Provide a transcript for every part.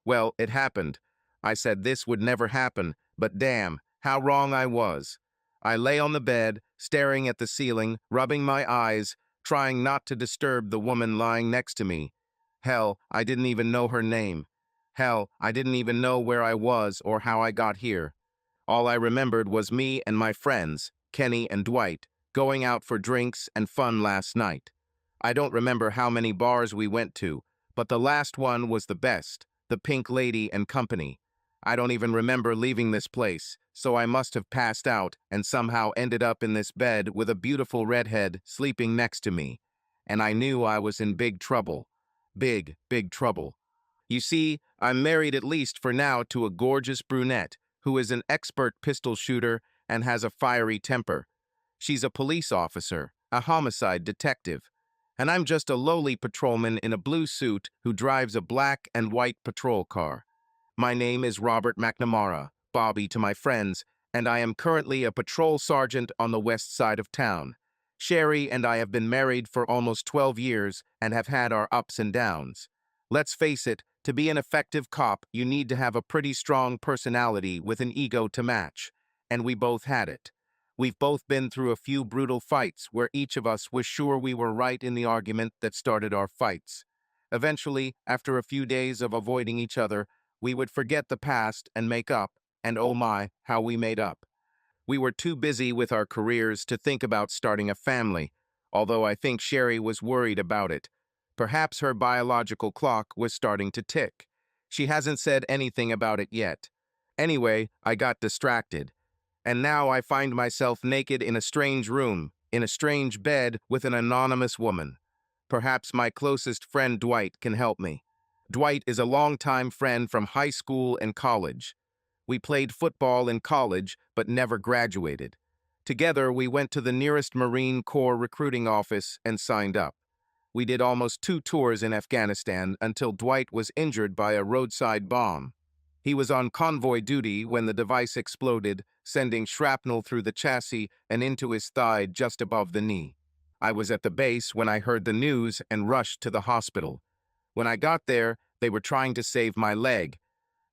Well, it happened. I said this would never happen, but damn, how wrong I was. I lay on the bed, staring at the ceiling, rubbing my eyes, trying not to disturb the woman lying next to me. Hell, I didn't even know her name. Hell, I didn't even know where I was or how I got here. All I remembered was me and my friends, Kenny and Dwight, going out for drinks and fun last night. I don't remember how many bars we went to, but the last one was the best, the Pink Lady and Company. I don't even remember leaving this place, so I must have passed out and somehow ended up in this bed with a beautiful redhead sleeping next to me. And I knew I was in big trouble. Big, big trouble. You see, I'm married at least for now to a gorgeous brunette who is an expert pistol shooter and has a fiery temper. She's a police officer, a homicide detective, and I'm just a lowly patrolman in a blue suit who drives a black and white patrol car. My name is Robert McNamara, Bobby to my friends, and I am currently a patrol sergeant on the west side of town. Sherry and I have been married for almost 12 years and have had our ups and downs. Let's face it, to be an effective cop, you need to have a pretty strong personality with an ego to match, and we both had it. We've both been through a few brutal fights where each of us was sure we were right in the argument that started our fights. Eventually, after a few days of avoiding each other, we would forget the past and make up, and oh my, how we made up. We were too busy with our careers to think about starting a family, although I think Sherry was worried about it. Perhaps her biological clock was starting to tick. She hasn't said anything about it yet. Anyway, I got distracted. And now I find myself naked in a strange room, in a strange bed with an anonymous woman. Perhaps my closest friend Dwight can help me. Dwight is a longtime friend from high school and college. We played football in college, but never graduated. Together, we went to the nearest Marine Corps recruiting office and signed up. We did almost 2 tours in Afghanistan until Dwight was injured by a roadside bomb. He was on convoy duty when the device exploded, sending shrapnel through the chassis and into his thigh just above the knee. I was at the base when I heard the news and rushed to the hospital. When I got there, they were trying to save my leg.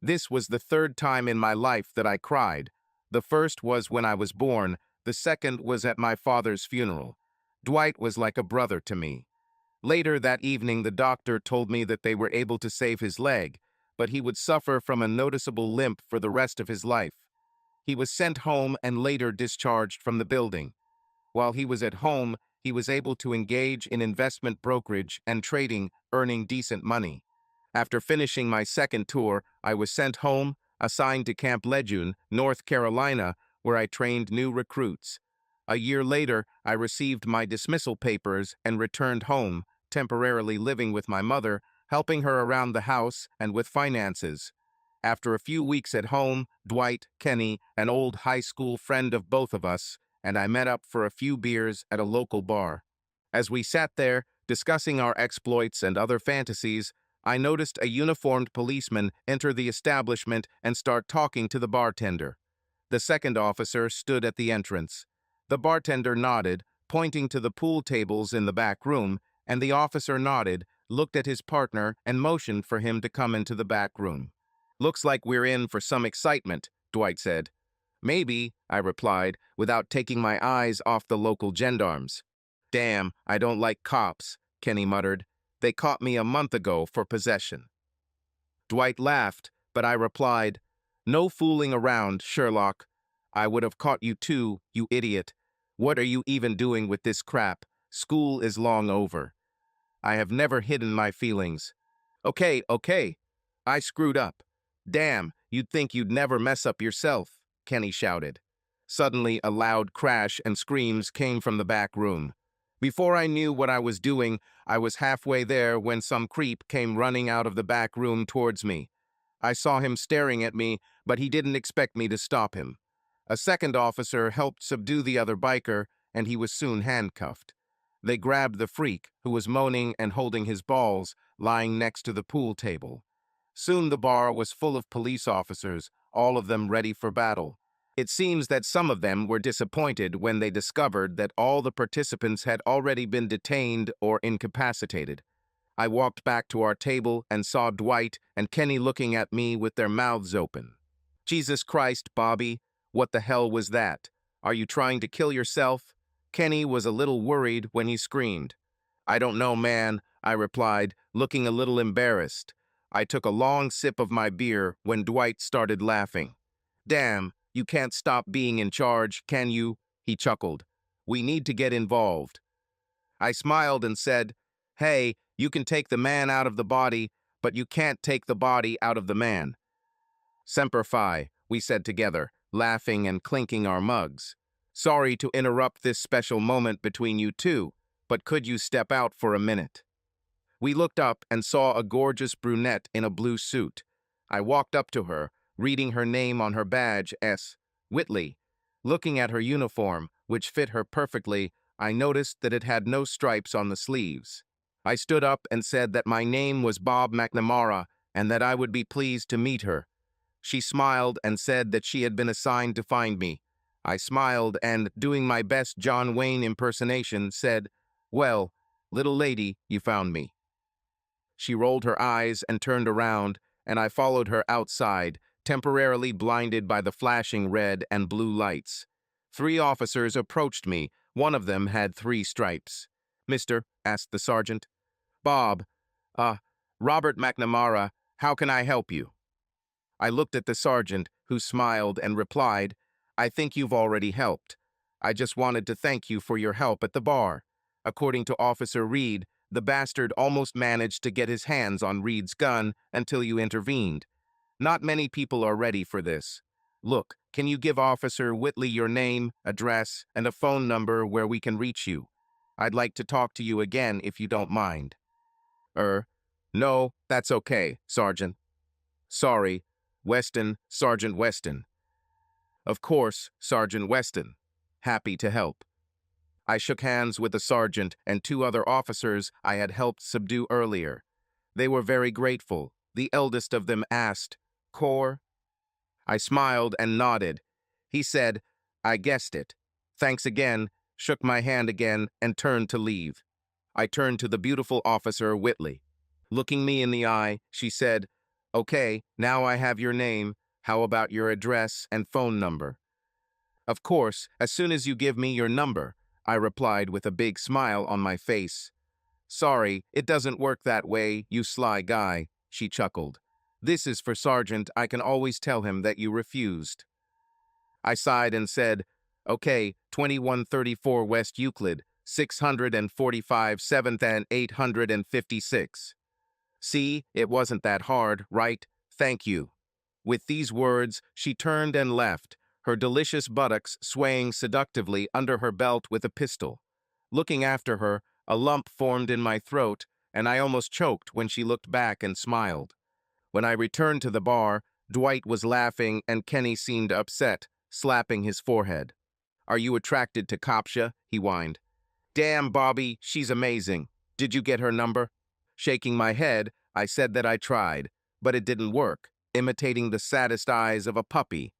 This was the 3rd time in my life that I cried. The first was when I was born, the second was at my father's funeral. Dwight was like a brother to me. Later that evening, the doctor told me that they were able to save his leg, but he would suffer from a noticeable limp for the rest of his life. He was sent home and later discharged from the building. While he was at home, he was able to engage in investment brokerage and trading, earning decent money. After finishing my second tour, I was sent home, assigned to Camp Lejeune, North Carolina, where I trained new recruits. A year later, I received my dismissal papers and returned home, temporarily living with my mother, helping her around the house and with finances. After a few weeks at home, Dwight, Kenny, an old high school friend of both of us, and I met up for a few beers at a local bar. As we sat there, discussing our exploits and other fantasies, I noticed a uniformed policeman enter the establishment and start talking to the bartender. The second officer stood at the entrance. The bartender nodded, pointing to the pool tables in the back room, and the officer nodded, looked at his partner, and motioned for him to come into the back room. "Looks like we're in for some excitement," Dwight said. "Maybe," I replied, without taking my eyes off the local gendarmes. "Damn, I don't like cops," Kenny muttered. "They caught me a month ago for possession." Dwight laughed, but I replied, "No fooling around, Sherlock. I would have caught you too, you idiot. What are you even doing with this crap? School is long over." I have never hidden my feelings. Okay. I screwed up. "Damn, you'd think you'd never mess up yourself," Kenny shouted. Suddenly, a loud crash and screams came from the back room. Before I knew what I was doing, I was halfway there when some creep came running out of the back room towards me. I saw him staring at me, but he didn't expect me to stop him. A second officer helped subdue the other biker, and he was soon handcuffed. They grabbed the freak, who was moaning and holding his balls, lying next to the pool table. Soon the bar was full of police officers, all of them ready for battle. It seems that some of them were disappointed when they discovered that all the participants had already been detained or incapacitated. I walked back to our table and saw Dwight and Kenny looking at me with their mouths open. Jesus Christ, Bobby, what the hell was that? Are you trying to kill yourself? Kenny was a little worried when he screamed. I don't know, man, I replied, looking a little embarrassed. I took a long sip of my beer when Dwight started laughing. Damn, you can't stop being in charge, can you? He chuckled. We need to get involved. I smiled and said, hey, you can take the man out of the body, but you can't take the body out of the man. Semper Fi, we said together, laughing and clinking our mugs. Sorry to interrupt this special moment between you two, but could you step out for a minute? We looked up and saw a gorgeous brunette in a blue suit. I walked up to her, reading her name on her badge, S. Whitley. Looking at her uniform, which fit her perfectly, I noticed that it had no stripes on the sleeves. I stood up and said that my name was Bob McNamara and that I would be pleased to meet her. She smiled and said that she had been assigned to find me. I smiled and, doing my best John Wayne impersonation, said, well, little lady, you found me. She rolled her eyes and turned around, and I followed her outside, temporarily blinded by the flashing red and blue lights. 3 officers approached me. One of them had 3 stripes. Mister, asked the sergeant. Bob, Robert McNamara, how can I help you? I looked at the sergeant, who smiled and replied, I think you've already helped. I just wanted to thank you for your help at the bar. According to Officer Reed, the bastard almost managed to get his hands on Reed's gun until you intervened. Not many people are ready for this. Look, can you give Officer Whitley your name, address, and a phone number where we can reach you? I'd like to talk to you again if you don't mind. No, that's okay, Sergeant. Sorry, Weston, Sergeant Weston. Of course, Sergeant Weston. Happy to help. I shook hands with the sergeant and 2 other officers I had helped subdue earlier. They were very grateful. The eldest of them asked, Core? I smiled and nodded. He said, I guessed it. Thanks again, shook my hand again, and turned to leave. I turned to the beautiful Officer Whitley. Looking me in the eye, she said, Okay, now I have your name. How about your address and phone number? Of course, as soon as you give me your number, I replied with a big smile on my face. Sorry, it doesn't work that way, you sly guy, she chuckled. This is for Sergeant. I can always tell him that you refused. I sighed and said, Okay, 2134 West Euclid, 645 7th and 856. See, it wasn't that hard, right? Thank you. With these words, she turned and left, her delicious buttocks swaying seductively under her belt with a pistol. Looking after her, a lump formed in my throat, and I almost choked when she looked back and smiled. When I returned to the bar, Dwight was laughing and Kenny seemed upset, slapping his forehead. Are you attracted to Kopsha? He whined. Damn, Bobby, she's amazing. Did you get her number? Shaking my head, I said that I tried, but it didn't work, imitating the saddest eyes of a puppy.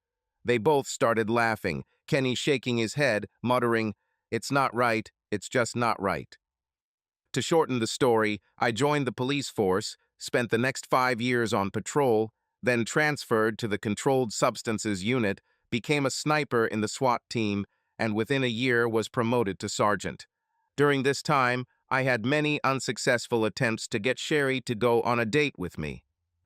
They both started laughing, Kenny shaking his head, muttering, It's not right, it's just not right. To shorten the story, I joined the police force, spent the next 5 years on patrol, then transferred to the Controlled Substances Unit, became a sniper in the SWAT team, and within a year was promoted to sergeant. During this time, I had many unsuccessful attempts to get Sherry to go on a date with me.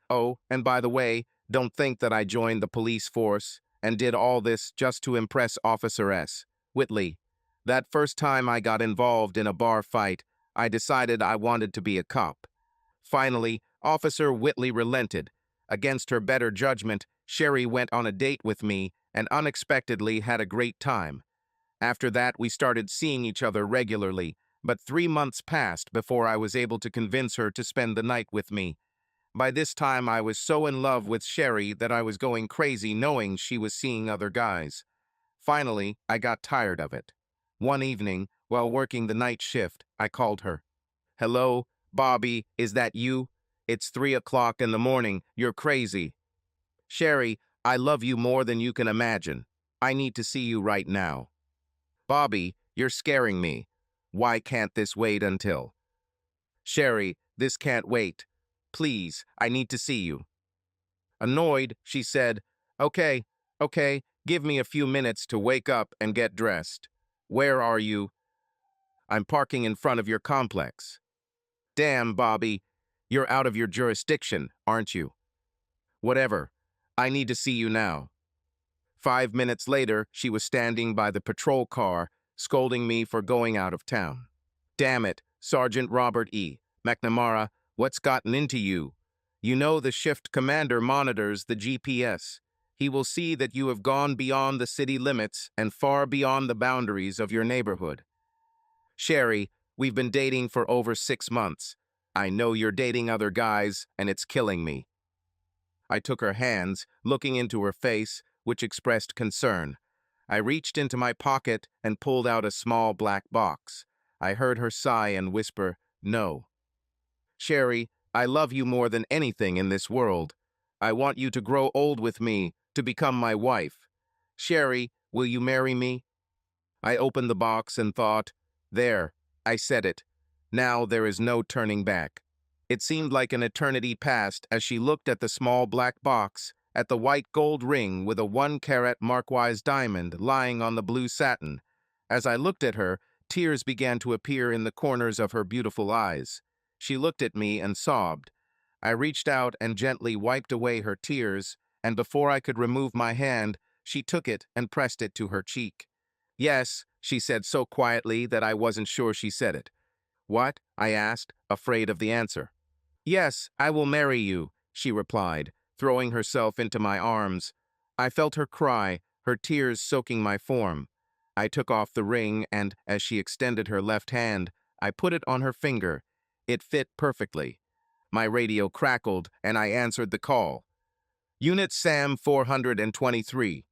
Oh, and by the way, don't think that I joined the police force and did all this just to impress Officer S. Whitley. That first time I got involved in a bar fight, I decided I wanted to be a cop. Finally, Officer Whitley relented. Against her better judgment, Sherry went on a date with me and unexpectedly had a great time. After that, we started seeing each other regularly, but 3 months passed before I was able to convince her to spend the night with me. By this time, I was so in love with Sherry that I was going crazy knowing she was seeing other guys. Finally, I got tired of it. One evening, while working the night shift, I called her. Hello, Bobby, is that you? It's 3 o'clock in the morning. You're crazy. Sherry, I love you more than you can imagine. I need to see you right now. Bobby, you're scaring me. Why can't this wait until? Sherry, This can't wait. Please, I need to see you. Annoyed, she said, Okay, okay, give me a few minutes to wake up and get dressed. Where are you? I'm parking in front of your complex. Damn, Bobby, you're out of your jurisdiction, aren't you? Whatever. I need to see you now. 5 minutes later, she was standing by the patrol car, scolding me for going out of town. Damn it, Sergeant Robert E. McNamara, what's gotten into you? You know the shift commander monitors the GPS. He will see that you have gone beyond the city limits and far beyond the boundaries of your neighborhood. Sherry, we've been dating for over 6 months. I know you're dating other guys, and it's killing me. I took her hands, looking into her face, which expressed concern. I reached into my pocket and pulled out a small black box. I heard her sigh and whisper, No. Sherry, I love you more than anything in this world. I want you to grow old with me, to become my wife. Sherry, will you marry me? I opened the box and thought, There, I said it. Now there is no turning back. It seemed like an eternity passed as she looked at the small black box, at the white gold ring with a 1-carat marquise diamond lying on the blue satin. As I looked at her, tears began to appear in the corners of her beautiful eyes. She looked at me and sobbed. I reached out and gently wiped away her tears, and before I could remove my hand, she took it and pressed it to her cheek. Yes, she said so quietly that I wasn't sure she said it. What? I asked, afraid of the answer. Yes, I will marry you, she replied, throwing herself into my arms. I felt her cry, her tears soaking my form. I took off the ring and, as she extended her left hand, I put it on her finger. It fit perfectly. My radio crackled, and I answered the call. Unit Sam 423.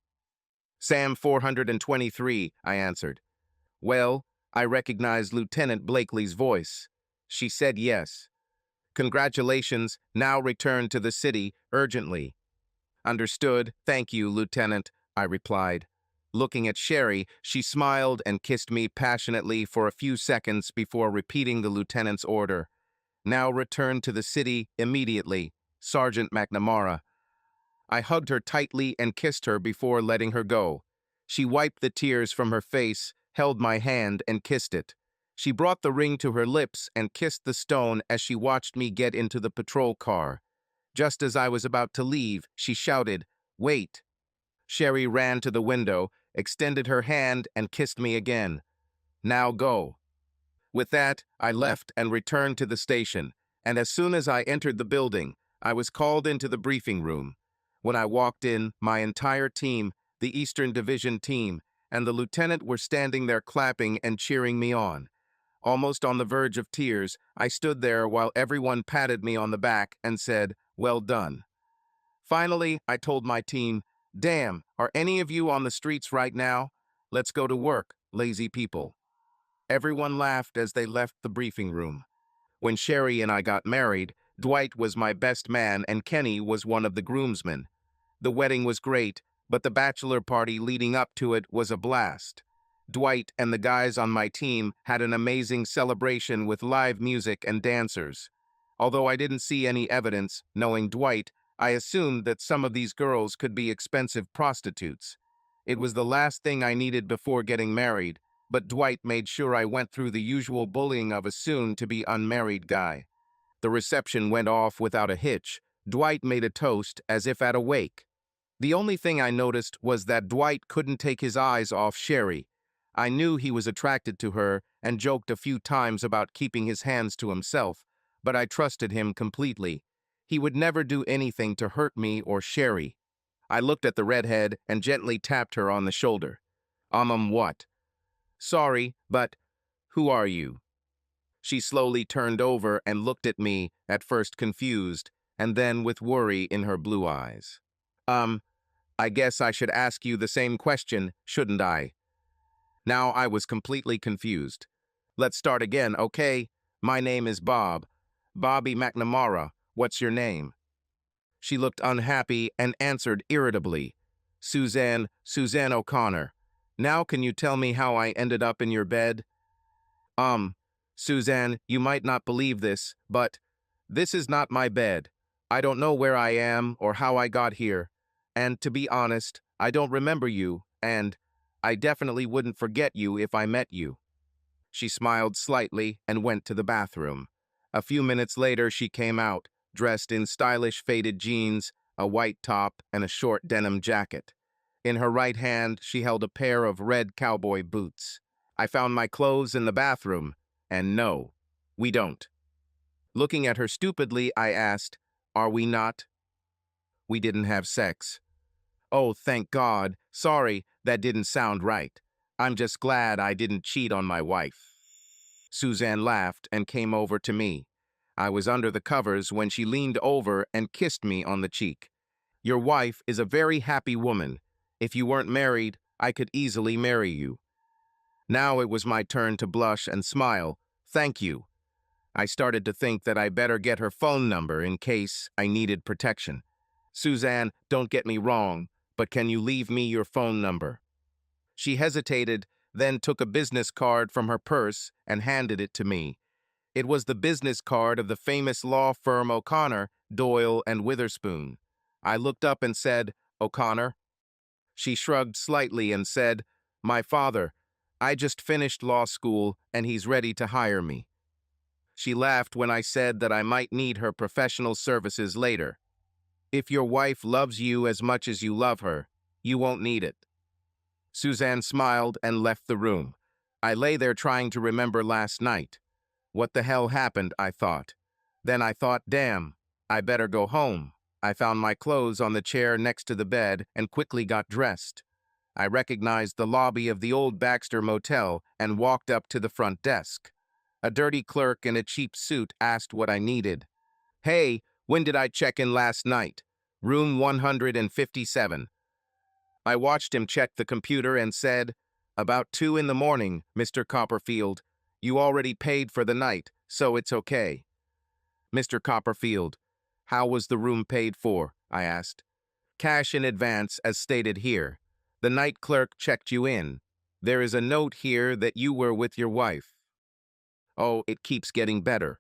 Sam 423, I answered. Well, I recognized Lieutenant Blakely's voice. She said yes. Congratulations, now return to the city urgently. Understood, thank you, Lieutenant, I replied. Looking at Sherry, she smiled and kissed me passionately for a few seconds before repeating the lieutenant's order. Now return to the city immediately, Sergeant McNamara. I hugged her tightly and kissed her before letting her go. She wiped the tears from her face, held my hand, and kissed it. She brought the ring to her lips and kissed the stone as she watched me get into the patrol car. Just as I was about to leave, she shouted, Wait. Sherry ran to the window, extended her hand, and kissed me again. Now go. With that, I left and returned to the station, and as soon as I entered the building, I was called into the briefing room. When I walked in, my entire team, the Eastern Division team, and the lieutenant were standing there clapping and cheering me on. Almost on the verge of tears, I stood there while everyone patted me on the back and said, Well done. Finally, I told my team, Damn, are any of you on the streets right now? Let's go to work, lazy people. Everyone laughed as they left the briefing room. When Sherry and I got married, Dwight was my best man and Kenny was one of the groomsmen. The wedding was great, but the bachelor party leading up to it was a blast. Dwight and the guys on my team had an amazing celebration with live music and dancers. Although I didn't see any evidence, knowing Dwight, I assumed that some of these girls could be expensive prostitutes. It was the last thing I needed before getting married, but Dwight made sure I went through the usual bullying of a soon-to-be unmarried guy. The reception went off without a hitch. Dwight made a toast as if at a wake. The only thing I noticed was that Dwight couldn't take his eyes off Sherry. I knew he was attracted to her and joked a few times about keeping his hands to himself, but I trusted him completely. He would never do anything to hurt me or Sherry. I looked at the redhead and gently tapped her on the shoulder. What? Sorry, but who are you? She slowly turned over and looked at me, at first confused, and then with worry in her blue eyes. I guess I should ask you the same question, shouldn't I? Now I was completely confused. Let's start again, okay? My name is Bob. Bobby McNamara. What's your name? She looked unhappy and answered irritably. Suzanne O'Connor. Now can you tell me how I ended up in your bed? Suzanne, you might not believe this, but This is not my bed. I don't know where I am or how I got here. And to be honest, I don't remember you, and I definitely wouldn't forget you if I met you." She smiled slightly and went to the bathroom. A few minutes later, she came out, dressed in stylish faded jeans, a white top, and a short denim jacket. In her right hand, she held a pair of red cowboy boots. "I found my clothes in the bathroom, and no, we don't." Looking at her stupidly, I asked, "Are we not? We didn't have sex." "Oh, thank God. Sorry, that didn't sound right. I'm just glad I didn't cheat on my wife." Suzanne laughed and came over to me. I was under the covers when she leaned over and kissed me on the cheek. "Your wife is a very happy woman. If you weren't married, I could easily marry you." Now it was my turn to blush and smile. "Thank you." I started to think that I better get her phone number in case I needed protection. "Suzanne, don't get me wrong, but can you leave me your phone number?" She hesitated, then took a business card from her purse and handed it to me. It was the business card of the famous law firm O'Connor, Doyle, and Witherspoon. I looked up and said, "O'Connor?" She shrugged slightly and said, "My father. I just finished law school and he's ready to hire me." She laughed when I said that I might need her professional services later. "If your wife loves you as much as you love her, you won't need it." Suzanne smiled and left the room. I lay there trying to remember last night. What the hell happened, I thought. Then I thought, damn, I better go home. I found my clothes on the chair next to the bed and quickly got dressed. I recognized the lobby of the old Baxter Motel and walked up to the front desk. A dirty clerk in a cheap suit asked what I needed. "Hey, when did I check in last night?" "Room 157. I watched him check the computer and said, "About 2 in the morning, Mr. Copperfield. You already paid for the night, so it's okay." "Mr. Copperfield, how was the room paid for?" I asked. "Cash in advance, as stated here. The night clerk checked you in. There is a note here that you were with your wife." Oh, it keeps getting better.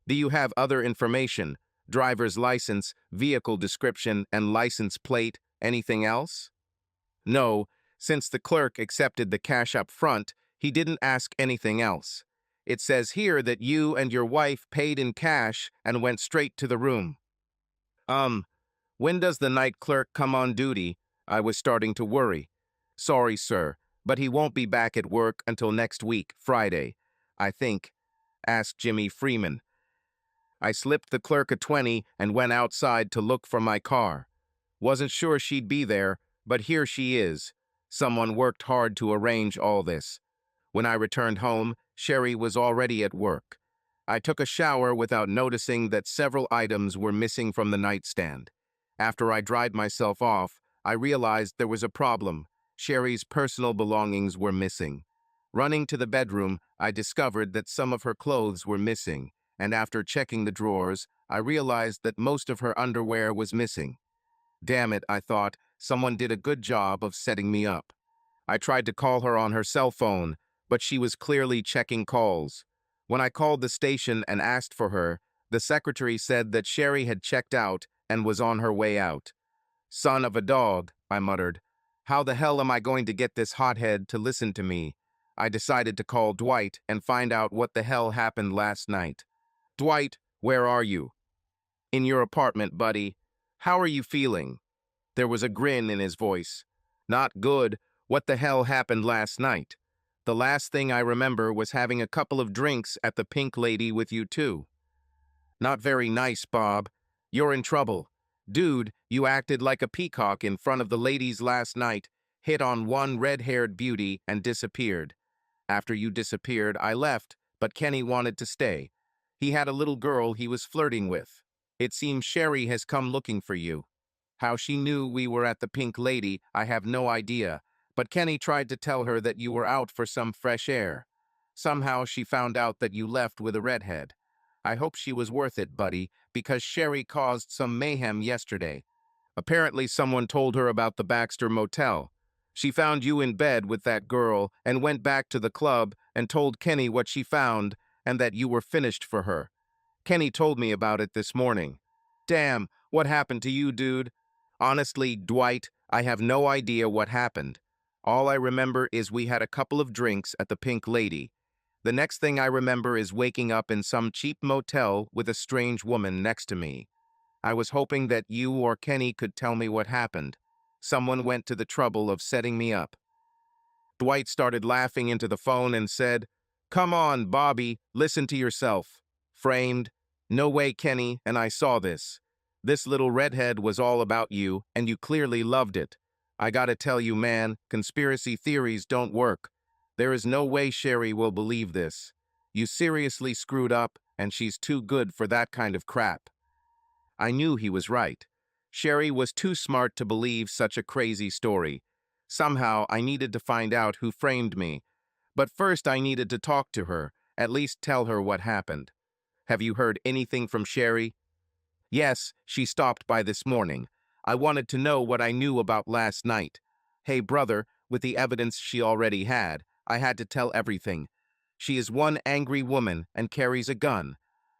"Do you have other information? Driver's license, vehicle description, and license plate, anything else?" "No, since the clerk accepted the cash up front, he didn't ask anything else. It says here that you and your wife paid in cash and went straight to the room." Um, when does the night clerk come on duty?" I was starting to worry. "Sorry, sir, but he won't be back at work until next week, Friday, I think. Ask Jimmy Freeman." I slipped the clerk a 20 and went outside to look for my car. Wasn't sure she'd be there, but here she is. Someone worked hard to arrange all this. When I returned home, Sherry was already at work. I took a shower without noticing that several items were missing from the nightstand. After I dried myself off, I realized there was a problem. Sherry's personal belongings were missing. Running to the bedroom, I discovered that some of her clothes were missing, and after checking the drawers, I realized that most of her underwear was missing. Damn it, I thought, someone did a good job of setting me up. I tried to call her on her cell phone, but she was clearly checking calls. When I called the station and asked for her, the secretary said that Sherry had checked out and was on her way out. "Son of a dog," I muttered. "How the hell am I going to get this hothead to listen to me?" I decided to call Dwight and find out what the hell happened last night. "Dwight, where are you?" "In your apartment, buddy. How are you feeling?" There was a grin in his voice. "Not good. What the hell happened last night?" "The last thing I remember was having a couple of drinks at the Pink Lady with you too." "Not very nice, Bob. You're in trouble. Dude, you acted like a peacock in front of the ladies last night, hit on one red-haired beauty, and disappeared. After you disappeared, I left, but Kenny wanted to stay. He had a little girl he was flirting with. It seems Sherry has come looking for you. How she knew we were at the Pink Lady, I have no idea, but Kenny tried to tell her that you were out for some fresh air. Somehow she found out that you left with a redhead. I hope she was worth it, buddy, because Sherry caused some mayhem yesterday. Apparently someone told her about the Baxter Motel. She found you in bed with that girl and went back to the club and told Kenny what she found and that you were finished for her. Kenny told me about it this morning. Damn, what happened to you, dude? Honestly, Dwight, I have no idea what happened. All I remember is we had a couple of drinks at the Pink Lady. The next thing I remember is waking up in some cheap motel with a strange woman next to me. I was hoping that you or Kenny could tell me what happened. Someone went to the trouble of setting me up. Dwight started laughing into the phone and said, "Come on, Bobby, listen to yourself." Framed, "No way, Kenny, and I saw this. This little redhead was all about you, and you clearly loved it. I gotta tell you, man, conspiracy theories don't work. There is no way Sherry will believe this. You seriously screwed up, and she's too good for that kind of crap." I knew he was right. Sherry was too smart to believe such a crazy story. Somehow, I needed to find out who framed me. But first, I needed to talk to her, at least tell her what happened. "Have you heard anything from Sherry?" "Yes, she stopped by this morning. I wanted to know what I knew about last night. Hey, brother, with the evidence she already had, I had to tell everything. She is one angry woman and carries a gun.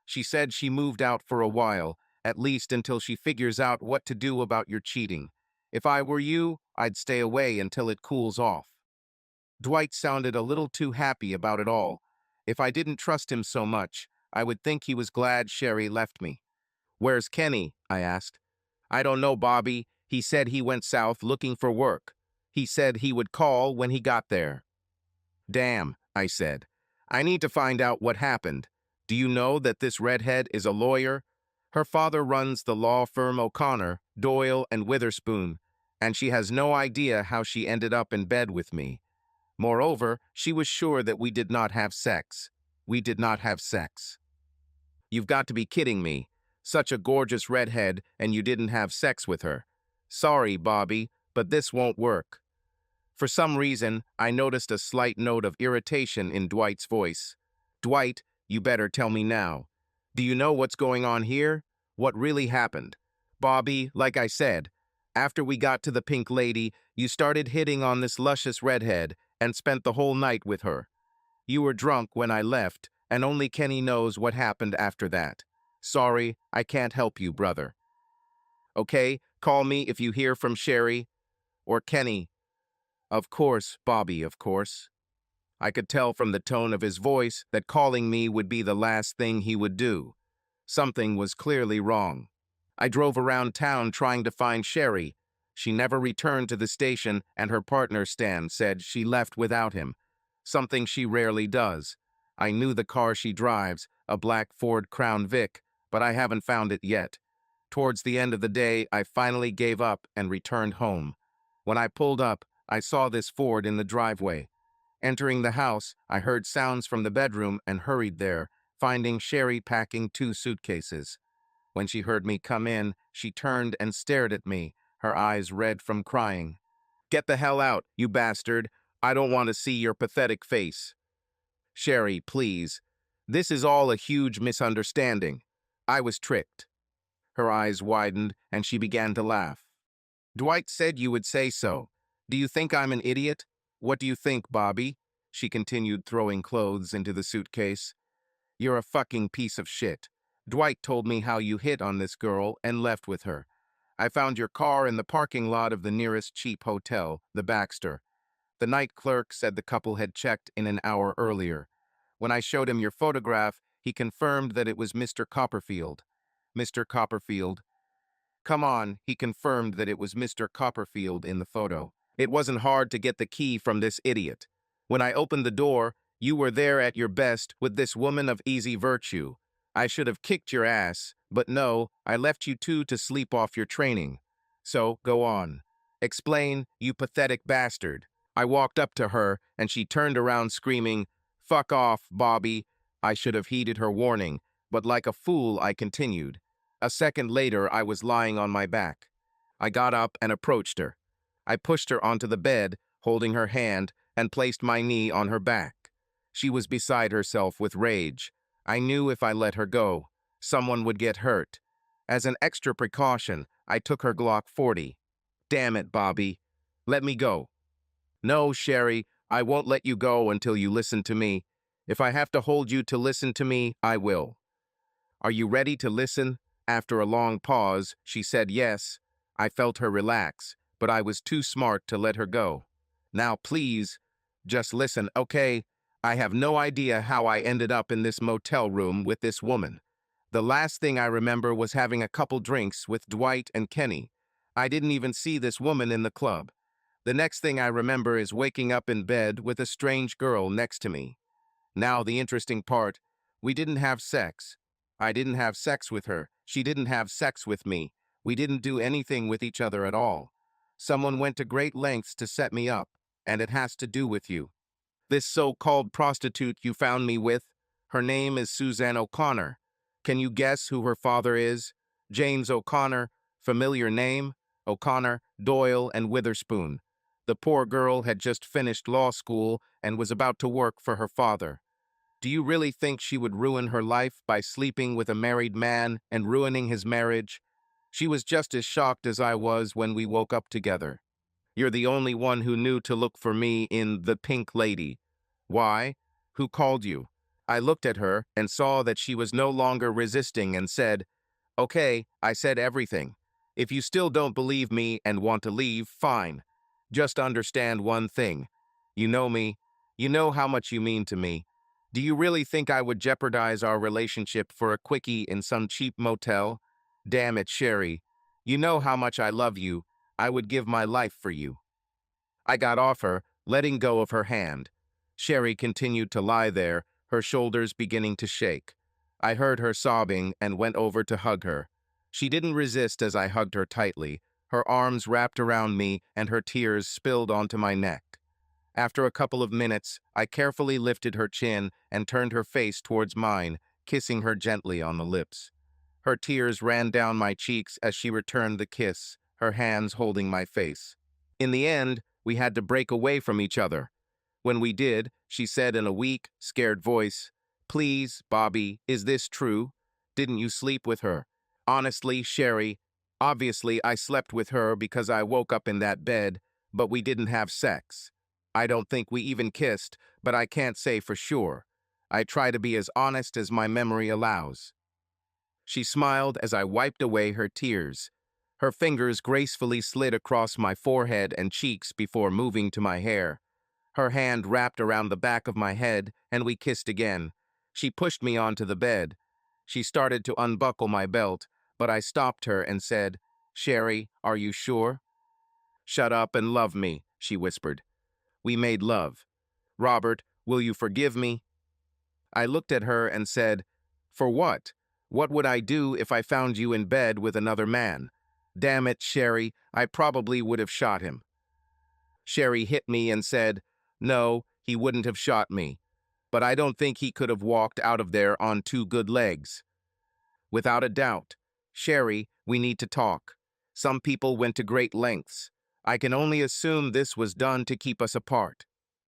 She said she moved out for a while, at least until she figures out what to do about your cheating. If I were you, I'd stay away until it cools off." Dwight sounded a little too happy about it all. If I didn't trust him so much, I would think he was glad Sherry left me. "Where's Kenny?" I asked. "I don't know, Bobby. He said he went south looking for work. He said he would call when he got there." "Damn," I said. "I need to find out what happened. Do you know that this redhead is a lawyer? Her father runs the law firm O'Connor, Doyle, and Witherspoon, and she has no idea how she ended up in bed with me. Moreover, she was sure that we did not have sex. We did not have sex." "You've got to be kidding me. Such a gorgeous redhead, and you didn't have sex with her." "Sorry, Bobby, but this won't work." For some reason, I noticed a slight note of irritation in Dwight's voice. "Dwight, you better tell me now. Do you know what's going on here? What really happened?" "Bobby, like I said, after we got to the Pink Lady, you started hitting on this luscious redhead and spent the whole night with her. You were drunk when I left, and only Kenny knows what happened after that. Sorry, I can't help you, brother. Okay, call me if you hear from Sherry or Kenny." "Of course, Bobby, of course." I could tell from the tone of his voice that calling me would be the last thing he would do. Something was clearly wrong. I drove around town trying to find Sherry. She never returned to the station, and her partner, Stan, said she left without him, something she rarely does. I knew the car she drives, a black Ford Crown Vic, but I haven't found it yet. Towards the end of the day, I finally gave up and returned home. When I pulled up, I saw this Ford in the driveway. Entering the house, I heard sounds from the bedroom and hurried there, finding Sherry packing 2 suitcases. When she heard me come in, she turned and stared at me, her eyes red from crying. "Get the hell out, you bastard. I don't want to see your pathetic face." "Sherry, please. This is all a huge misunderstanding. I was tricked." Her eyes widened, and she began to laugh. "Dwight said you would say so. Do you think I'm an idiot? What do you think, Bobby?" She continued, throwing clothes into the suitcase. "You're a fucking piece of shit. Dwight told me how you hit on this girl and left with her. I found your car in the parking lot of the nearest cheap hotel, the Baxter. The night clerk said the couple had checked in an hour earlier. When I showed him your photograph, he confirmed that it was Mr. Copperfield. Mr. Copperfield. Come on, he confirmed that it was Mr. Copperfield in the photo. It wasn't hard to get the key from this idiot. When I opened the door, you were there at your best with this woman of easy virtue. I should have kicked your ass, but no, I left you two to sleep off your training. So, go on. Explain, you pathetic bastard." I walked up to her, and she turned around screaming, "Fuck off, Bobby." I should have heeded her warning, but like a fool I continued. A second later, I was lying on my back. I got up and approached her. I pushed her onto the bed, holding her hand, and placed my knee on her back. She was beside herself with rage. I knew if I let her go, someone would get hurt. As an extra precaution, I took her Glock 40. "Damn it, Bobby. Let me go." "No, Sherry, I won't let you go until you listen to me. If I have to hold you to listen to me, I will." Are you ready to listen? After a long pause, she said yes. I felt her relax, but I was too smart to let her go. Now, please, just listen, okay? I have no idea how I ended up in this motel room with this woman. The last thing I remember was having a couple drinks with Dwight and Kenny. I didn't even see this woman in the club. The next thing I remember is waking up in bed with a strange girl next to me. Now, the interesting part, we didn't have sex. I didn't have sex with her. She didn't have sex with me. We didn't do anything with each other at all. Someone went to great lengths to set me up, and it has to do with you. This so-called prostitute you found me with, her name is Suzanne O'Connor. Can you guess who her father is? James O'Connor, familiar name? O'Connor, Doyle, and Witherspoon. The poor girl had just finished law school and was about to work for her father. Do you really think she would ruin her life by sleeping with a married man and ruining his marriage? She was just as shocked as I was when we woke up together. You're the only one who knew to look for me in The Pink Lady. Why? Who called you? I looked at her and saw that she was no longer resisting and said, okay, I said everything. If you still don't believe me and want to leave, fine. Just understand one thing. You know me. You know how much you mean to me. Do you really think I would jeopardize our relationship for a quickie in some cheap motel? Damn it, Sherry. You know how much I love you. I would give my life for you. I got off her, letting go of her hand. Sherry continued to lie there, her shoulders beginning to shake. I heard her sobbing and went over to hug her. She didn't resist as I hugged her tightly, her arms wrapped around me and her tears spilled onto my neck. After a couple of minutes, I carefully lifted her chin and turned her face towards mine, kissing her gently on the lips. Her tears ran down my cheeks as she returned the kiss, her hands holding my face. In the end, we had to break away from each other. When we did, she said in a weak, scared voice, "Please, Bobby, is this true? Didn't you sleep with her?" Honestly, Sherry, obviously I slept with her because I woke up in that bed, but we didn't have sex. I don't think we even kissed, but I can't say for sure. I try to be as honest as my memory allows. She smiled as I wiped away her tears. Her fingers gracefully slid across my forehead and cheeks before moving to my hair. Her hand wrapped around the back of my head, and we kissed again. She pushed me onto the bed. She started to unbuckle my belt, but I stopped her and said, "Sherry, are you sure?" "Shut up and love me," she whispered. We made love. "Robert, will you forgive me?" I looked at her and said, "For what? What would I do if I found you in bed with another man? Damn it, Sherry, I probably would have shot him." Sherry hit me and said, "No, he wouldn't have shot me. But I don't think he could have walked out of there on two good legs." "Without a doubt. Sherry, we need to talk. Some people went to great lengths. I can only assume this was done to keep us apart.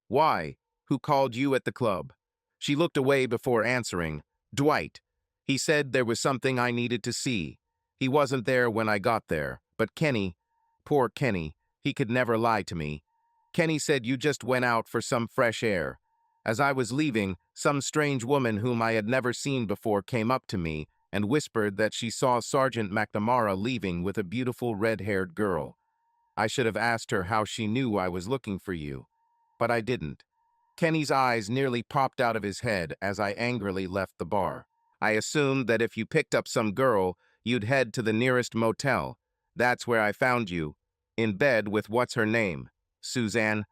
Why? Who called you at the club?" She looked away before answering. "Dwight. He said there was something I needed to see. He wasn't there when I got there, but Kenny, poor Kenny, he could never lie to me. Kenny said you just went out for some fresh air. As I was leaving, some strange woman whom I had never seen before came up to me and whispered that she saw Sergeant McNamara leaving with a beautiful red-haired girl. I should have asked her how she knew I was looking for you, but I didn't." Kenny's eyes nearly popped out of his head as I angrily left the bar. "I assumed that if you picked up some girl, you'd head to the nearest motel. That's where I found you, in bed with what's her name, Suzanne."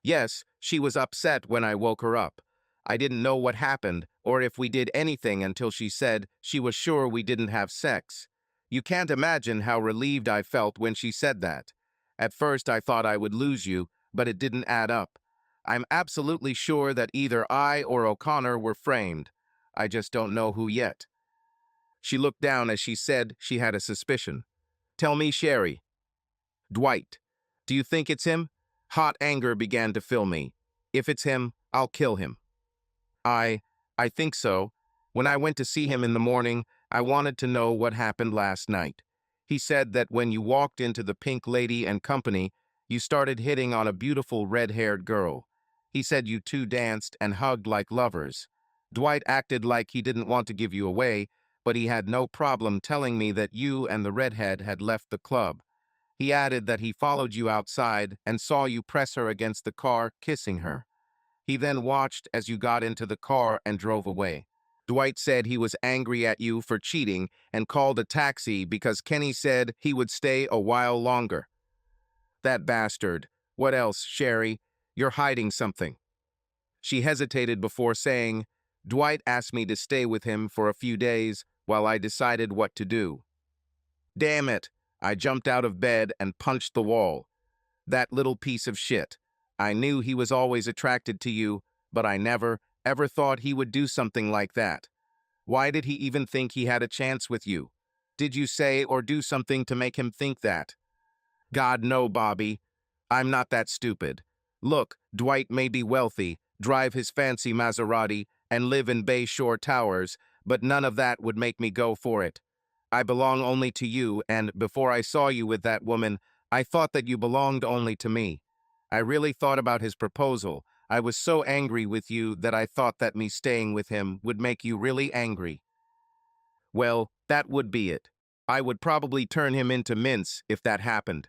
"Yes, she was upset when I woke her up. I didn't know what happened or if we did anything until she said she was sure we didn't have sex. You can't imagine how relieved I felt when she said that. At first I thought I would lose you, but it didn't add up. I'm absolutely sure that either I or O'Connor were framed. I just don't know who yet." She looked down as she said she had a suspicion. "Tell me, Sherry." "Dwight. Do you think it's him?" Hot anger began to fill me. "If it's him, I'll kill him." I I think so. When I went to see him in the morning, I wanted to know what happened last night. He said that when you walked into the Pink Lady and Company, you started hitting on a beautiful red-haired girl. He said you two danced and hugged like lovers. Dwight acted like he didn't want to give you away, but he had no problem telling me that you and the redhead had left the club. He added that he followed you outside and saw you press her against the car, kissing her. He then watched as you got into the car and drove away. Dwight said he was angry at you for cheating and called a taxi because Kenny said he would stay a while longer. That bastard. What else, Sherry? You're hiding something. She hesitated before saying, Dwight asked me to stay with him for a few days while I decided what to do. Damn it. I jumped out of bed and punched the wall. That little piece of shit. I knew he was always attracted to you, but I never, ever thought he would do something like that. Why did he even think he had a chance with you? Did you say or do something to make him think that? God, no, Bobby. I'm not that stupid. Look, Dwight may be wealthy, drive his fancy Maserati, and live in Bayshore Towers, but none of that would make me go for it. I belong only to you, and before I saw you with that woman, I thought that you belonged only to me. I really thought about his proposal. I was so angry with you that I thought that me staying with him would make you really angry. Well, that would be it. I would probably turn him into mince if that happened.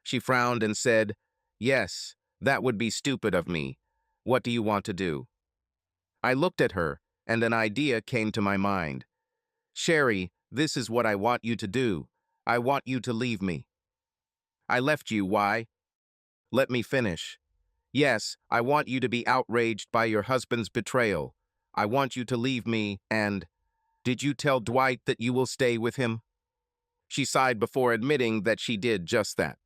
She frowned and said, Yes, that would be stupid of me. What do you want to do? I looked at her, and an idea came to my mind. Sherry, this is what I want you to do. I want you to leave me. I left you, why? Let me finish. Yes, I want you to be outraged by your husband's betrayal. I want you to leave me and... Did you tell Dwight that you will stay with him? She sighed before admitting that she did just that.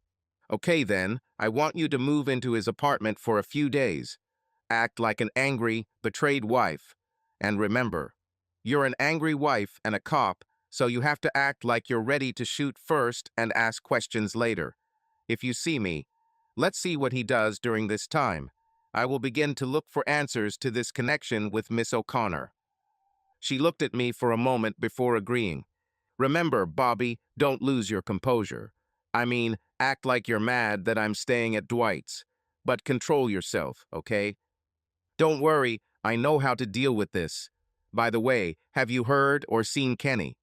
Okay then, I want you to move into his apartment for a few days. Act like an angry, betrayed wife. And remember, you're an angry wife and a cop, so you have to act like you're ready to shoot first and ask questions later. If you see me, let's see what he does during this time. I will begin to look for answers to this connection with Miss O'Connor. She looked at me for a moment before agreeing. Remember, Bobby, don't lose your composure. I mean, act like you're mad that I'm staying at Dwight's. But control yourself, okay? Don't worry, I know how to deal with this. By the way, have you heard or seen Kenny?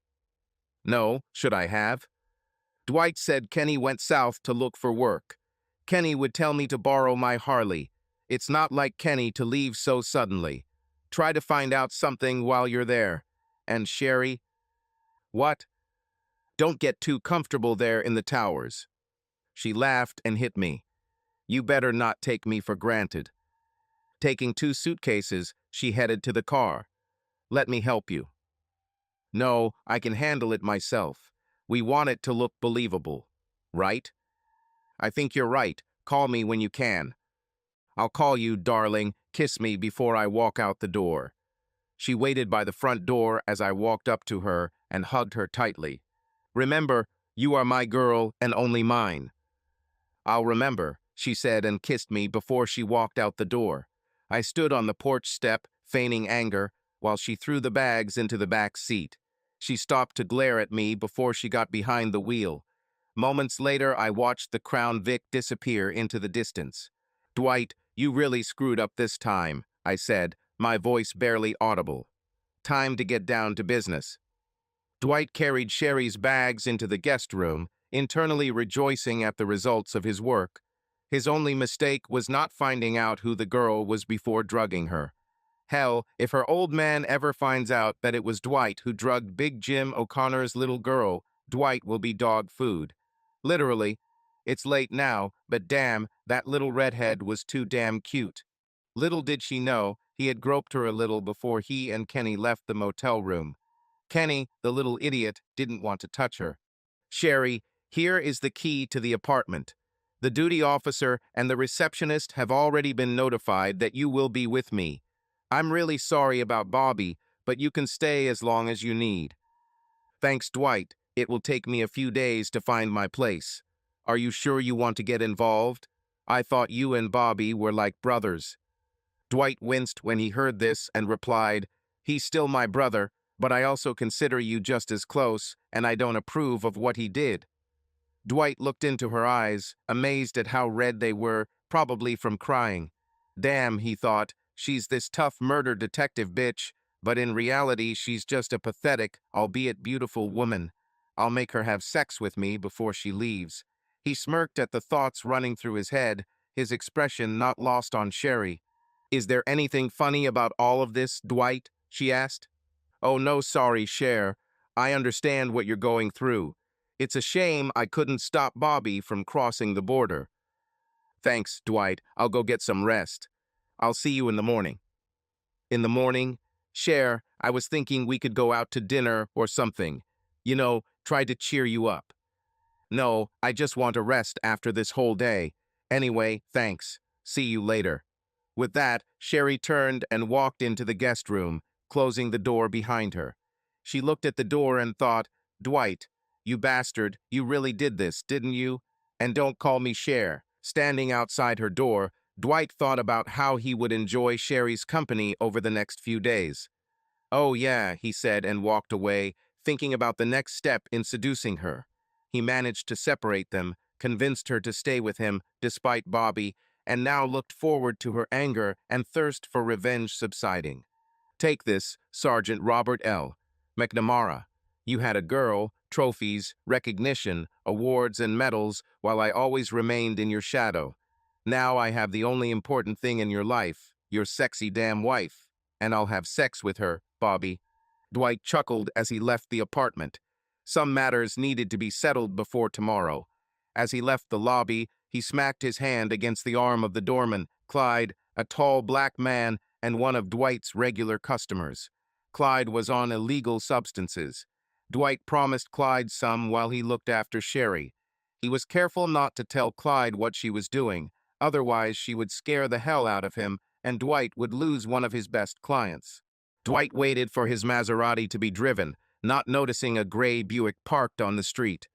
No, should I have? Dwight said Kenny went south to look for work. Kenny would tell me to borrow my Harley. It's not like Kenny to leave so suddenly. Try to find out something while you're there. And Sherry? What? Don't get too comfortable there in the towers. She laughed and hit me. You better not take me for granted. Taking 2 suitcases, she headed to the car. Let me help you. No, I can handle it myself. We want it to look believable. Right? I think you're right. Call me when you can. I'll call you, darling. Kiss me before I walk out the door. She waited by the front door as I walked up to her and hugged her tightly. Remember, you are my girl and only mine. I'll remember, she said and kissed me before she walked out the door. I stood on the porch step, feigning anger, while she threw the bags into the back seat. She stopped to glare at me before she got behind the wheel. Moments later, I watched the Crown Vic disappear into the distance. Dwight, you really screwed up this time, I said, my voice barely audible. Time to get down to business. Dwight carried Sherry's bags into the guest room, internally rejoicing at the results of his work. His only mistake was not finding out who the girl was before drugging her. Hell, if her old man ever finds out that it was Dwight who drugged Big Jim O'Connor's little girl, Dwight will be dog food. Literally. It's late now, but damn, that little redhead was too damn cute. Little did she know, he had groped her a little before he and Kenny left the motel room. Kenny, the little idiot, didn't want to touch her. Sherry, here is the key to the apartment. The duty officer and the receptionist have already been notified that you will be with me. I'm really sorry about Bobby, but you can stay as long as you need. Thanks, Dwight. It will take me a few days to find my place. Are you sure you want to get involved? I thought you and Bobby were like brothers. Dwight winced when he heard this and replied, He's still my brother, but I also consider you just as close, and I don't approve of what he did. Dwight looked into her eyes, amazed at how red they were, probably from crying. Damn, he thought, she's this tough murder detective bitch, But in reality, she's just a pathetic, albeit beautiful woman. I'll make her have sex with me before she leaves. He smirked at the thoughts running through his head, his expression not lost on Sherry. Is there anything funny about all of this, Dwight? She asked. Oh, no, sorry, Cher. I understand what you're going through. It's a shame I couldn't stop Bobby from crossing the border. Thanks, Dwight. I'll go get some rest. I'll see you in the morning. In the morning? Cher, I was thinking we could go out to dinner or something. Try to cheer you up. No, I just want a rest after this whole day. Anyway, thanks. See you later. With that, Sherry turned and walked into the guest room, closing the door behind her. She looked at the door and thought, Dwight, you bastard, you really did this, didn't you? And don't call me Cher. Standing outside her door, Dwight thought about how he would enjoy Sherry's company over the next few days. Oh yeah, he said and walked away, thinking about the next step in seducing her. He managed to separate them, convinced her to stay with him despite Bobby, and now looked forward to her anger and thirst for revenge subsiding. Take this, Sergeant Robert L. McNamara. You had a girl, trophies, recognition, awards, and medals, while I always remained in your shadow. Now I have the only important thing in your life, your sexy damn wife, and I'll have sex with her, Bobby. Dwight chuckled as he left the apartment. Some matters needed to be settled before tomorrow. As he left the lobby, he smacked his hand against the arm of the doorman, Clyde, a tall black man and one of Dwight's regular customers. Clyde was on illegal substances. Dwight promised Clyde some while he looked after Sherry. He was careful not to tell Clyde what she was doing, otherwise she would scare the hell out of him and Dwight would lose one of his best clients. Dwight waited for his Maserati to be driven, not noticing a gray Buick parked on the street.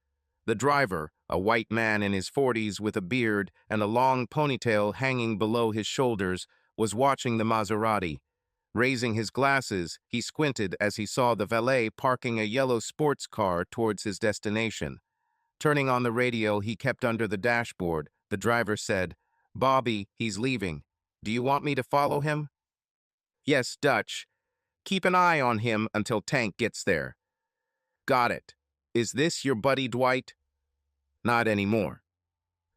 The driver, a white man in his 40s with a beard and a long ponytail hanging below his shoulders, was watching the Maserati. Raising his glasses, he squinted as he saw the valet parking a yellow sports car towards his destination. Turning on the radio he kept under the dashboard, the driver said, Bobby, he's leaving. Do you want me to follow him? Yes, Dutch. Keep an eye on him until Tank gets there. Got it. Is this your buddy Dwight? Not anymore.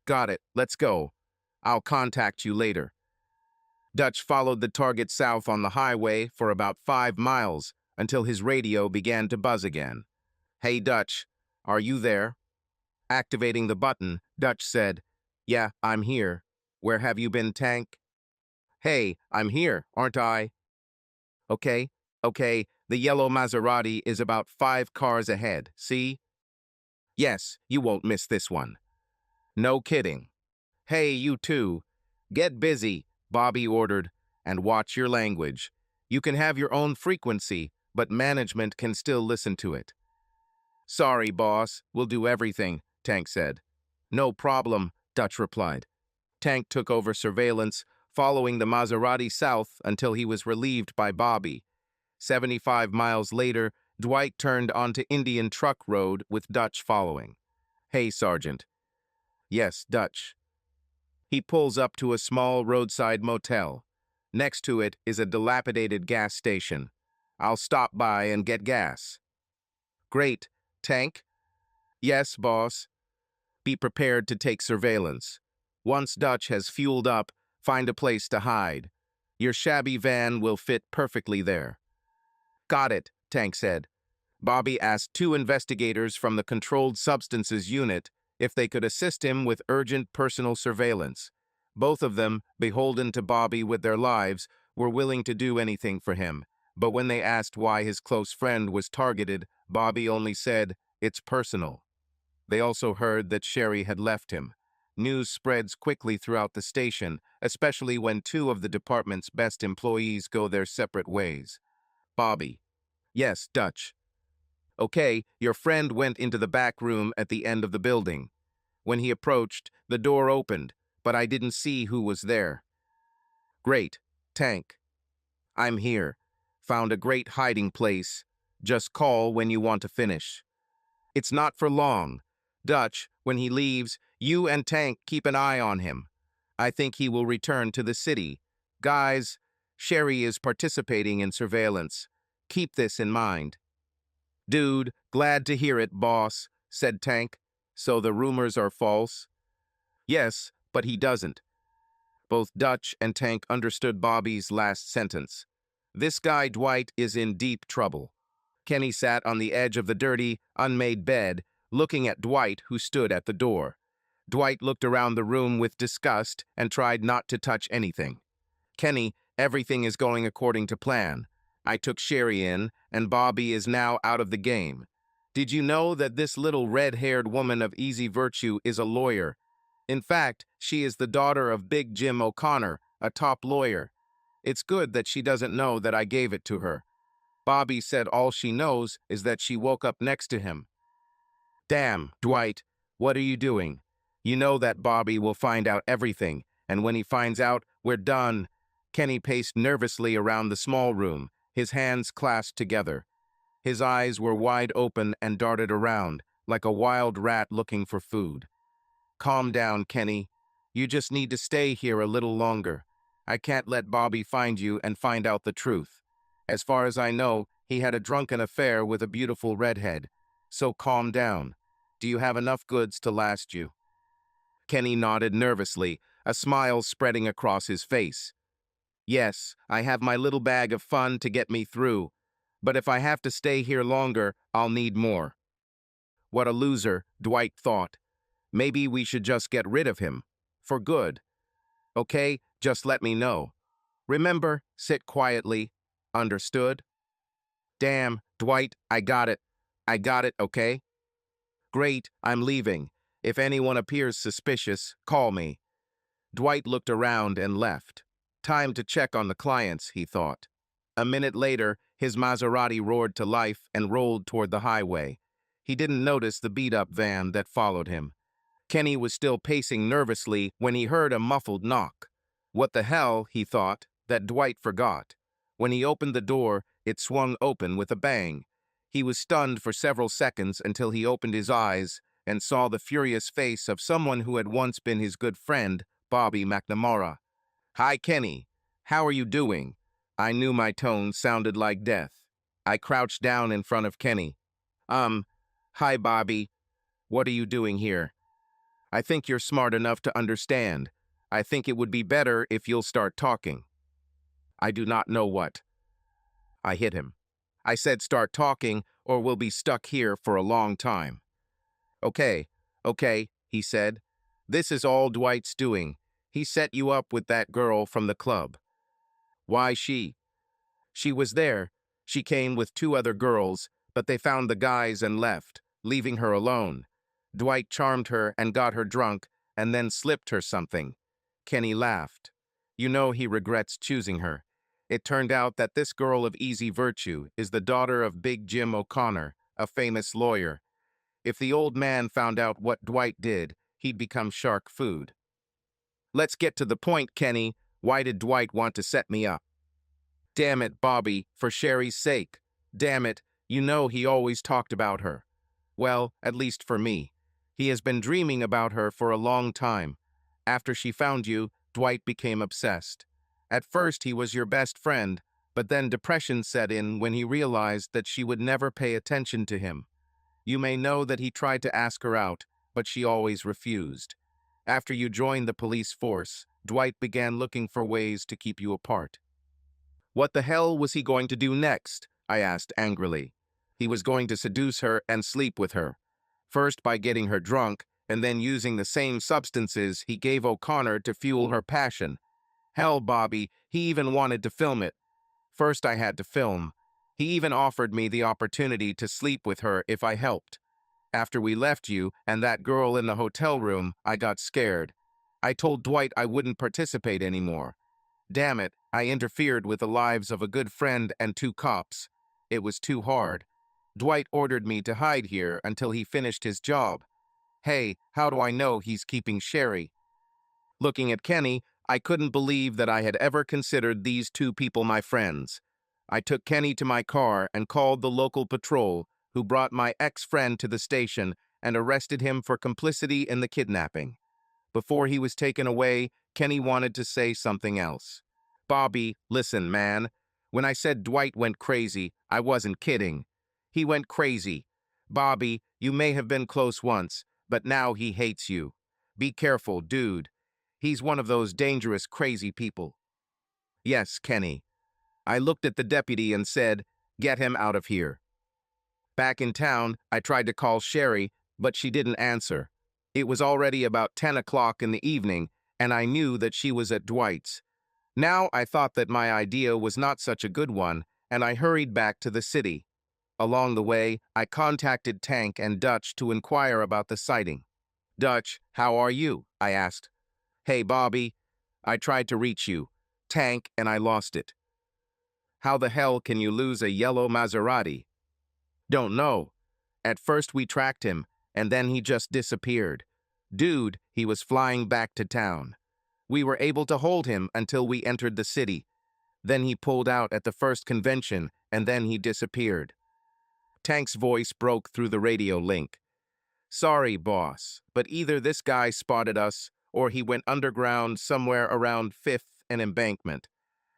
Got it. Let's go. I'll contact you later. Dutch followed the target south on the highway for about 5 miles until his radio began to buzz again. Hey, Dutch, are you there? Activating the button, Dutch said, Yeah, I'm here. Where have you been, Tank? Hey, I'm here, aren't I? Okay, the yellow Maserati is about 5 cars ahead, see? Yes, you won't miss this one. No kidding. Hey, you two. Get busy, Bobby ordered, and watch your language. You can have your own frequency, but management can still listen to it. Sorry, boss, we'll do everything, Tank said. No problem, Dutch replied. Tank took over surveillance, following the Maserati south until he was relieved by Bobby. 75 miles later, Dwight turned onto Indian Truck Road with Dutch following. Hey, Sergeant. Yes, Dutch. He pulls up to a small roadside motel. Next to it is a dilapidated gas station. I'll stop by and get gas. Great. Tank? Yes, boss. Be prepared to take surveillance. Once Dutch has fueled up, find a place to hide. Your shabby van will fit perfectly there. Got it, Tank said. Bobby asked 2 investigators from the Controlled Substances Unit if they could assist him with urgent personal surveillance. Both of them, beholden to Bobby with their lives, were willing to do anything for him. But when they asked why his close friend was targeted, Bobby only said, It's personal. They also heard that Sherry had left him. News spreads quickly throughout the station, especially when 2 of the department's best employees go their separate ways. Bobby. Yes, Dutch. Okay, your friend went into the back room at the end of the building. When he approached, the door opened, but I didn't see who was there. Great. Tank. I'm here. Found a great hiding place. Just call when you want to finish. It's not for long. Dutch, when he leaves, you and Tank keep an eye on him. I think he will return to the city. Guys, Sherry is participating in surveillance. Keep this in mind. Dude, glad to hear it, boss, said Tank. So the rumors are false? Yes, but he doesn't. Both Dutch and Tank understood Bobby's last sentence. This guy Dwight is in deep trouble. Kenny sat on the edge of the dirty, unmade bed, looking at Dwight, who stood at the door. Dwight looked around the room with disgust and tried not to touch anything. Kenny, everything is going according to plan. I took Sherry in, and Bobby is now out of the game. Did you know that this little red-haired woman of easy virtue is a lawyer? In fact, she is the daughter of Big Jim O'Connor, a top lawyer. It's good that she doesn't know that I gave it to her. Bobby said all she knows is that she woke up next to him. Damn, Dwight, what are you doing? You know that Bobby will find out everything, and when he finds out, we're done. Kenny paced nervously around the small room, his hands clasped together. His eyes were wide open and darted around, like a wild rat looking for food. Calm down, Kenny. You just need to stay here a little longer. I can't let Bobby find you and find out the truth. As far as I know, he had a drunken affair with a beautiful redhead. So calm down. Do you have enough goods to last you? Kenny nodded nervously, a smile spreading across his face. Yes, I have my little bag of fun to get me through. But if I have to stay here longer, I'll need more. What a loser, Dwight thought. Maybe we should just get rid of him. For good. Okay, just let me know. Remember, sit quietly. Understood? Damn, Dwight, I got it. I got it, okay? Great, I'm leaving. If anyone appears suspicious, call me. Dwight looked around and left. Time to check on the clients, he thought. A minute later, his Maserati roared to life and rolled toward the highway. He didn't notice the beat-up van that followed him. Kenny was still pacing nervously when he heard a muffled knock. What the hell, he thought, that Dwight forgot. When he opened the door, it swung open with a bang. He was stunned for several seconds until he opened his eyes and saw the furious face of someone who had once been his good friend, Bobby McNamara. Hi, Kenny. How are you doing? I knew my tone sounded like death. I crouched down in front of Kenny. Hi, Bobby. What are you doing here? I think you're smart enough to understand. I think it would be better if you'll start talking. I do not know what. I hit him. I said start talking or we'll be stuck here for a long time. Okay, he said. This is all Dwight's doing. He set you up with that girl from the club. Why she? She was there. She came with 2 other girls, but they found the guys and left, leaving her alone. Dwight charmed her and got her drunk, and then slipped her something. Kenny laughed. You know he regrets choosing her. It turned out that this girl of easy virtue is the daughter of Big Jim O'Connor, a famous lawyer. If the old man found out what Dwight did, he'd become shark food. Let's get to the point, Kenny. Why did Dwight want to set me up? Damn it, Bobby, for Sherry's sake. Damn it, you know he always talked about her. Well, at least for me. He has been dreaming about her for a long time. After she found you, Dwight became obsessed. At first he was your best friend, but then depression set in when he realized that she would never pay attention to him. You may know that he tried to ask her out, but she always refused. After you joined the police force, Dwight began looking for ways to keep you apart. What the hell was he going to do next? I asked angrily. He was going to seduce her and sleep with her. First by getting her drunk, and then using the same substances he gave O'Connor to fuel her passion. Hell, Bobby, he even wanted to film it. First I had to film. He even offered me the opportunity to sleep with her if I helped. After we left you and that girl in the hotel room, I got scared. I told Dwight I wouldn't participate anymore. Damn it, I interfered with the lives of a good friend and 2 cops. It was too hard. Dwight ordered me to hide here until he finished his job. Hey, how do I know he's keeping Sherry? Looking at Kenny, I couldn't believe that I had ever considered these 2 people my friends. I took Kenny to my car and called the local patrol, who brought my ex-friend to the station and arrested him for complicity in the kidnapping. Before he was taken away, Kenny wanted to say something else. Bobby, listen, man. When I said Dwight went crazy, I wasn't kidding. He went crazy. Bobby, you may have been close once, but now he hates you. Be careful, dude. He's one of those dangerous, crazy people. Yes, Kenny. I looked at the deputy and said, get him out of here. Back in town, I tried to call Sherry, but she didn't answer. It was already about 10 o'clock in the evening, and I knew that she was at Dwight's. Now I thought that my idea was not such a good one, and I hurried back to the city. Along the way, I contacted Tank and Dutch to inquire about the sighting. Dutch, how are you? I asked. Hey, Bobby. I tried to reach you. Tank, and I lost it. How the hell can you lose a yellow Maserati? Don't know. At first we tracked him, and then he just disappeared. Dude, he was flying back to town. We were able to hold him until we entered the city. Then he pulled out at the first convention, and then he disappeared. Tank's voice broke through the radio link. Sorry, boss, but either this guy spotted us, or he went underground somewhere around 5th and Embankment.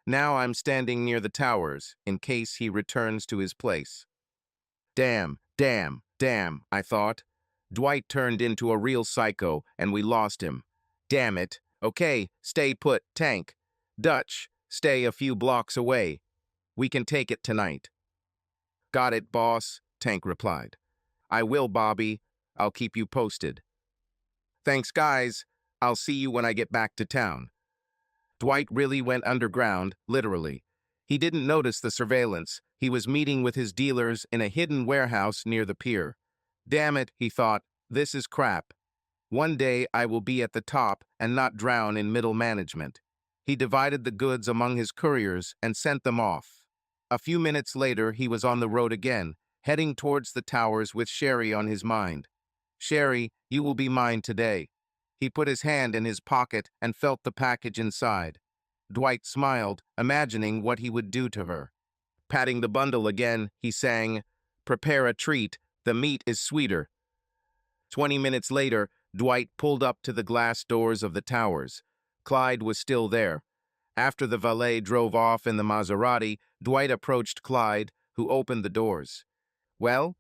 Now I'm standing near the towers, in case he returns to his place. Damn, I thought. Dwight turned into a real psycho, and we lost him. Damn it. Okay, stay put, Tank. Dutch, stay a few blocks away. We can take it tonight. Got it, boss, Tank replied. I will, Bobby. I'll keep you posted. Thanks, guys. I'll see you when I get back to town. Dwight really went underground, literally. He didn't notice the surveillance. He was meeting with his dealers in a hidden warehouse near the pier. Damn it, he thought, this is crap. One day I will be at the top and not drown in middle management. He divided the goods among his couriers and sent them off. A few minutes later, he was on the road again, heading towards the towers with Sherry on his mind. Sherry, you will be mine today. He put his hand in his pocket and felt the package inside. Dwight smiled, imagining what he would do to her. Patting the bundle again, he sang, Prepare a treat, the meat is sweeter. 20 minutes later, Dwight pulled up to the glass doors of the towers. Clyde was still there. After the valet drove off in the Maserati, Dwight approached Clyde, who opened the doors. Well?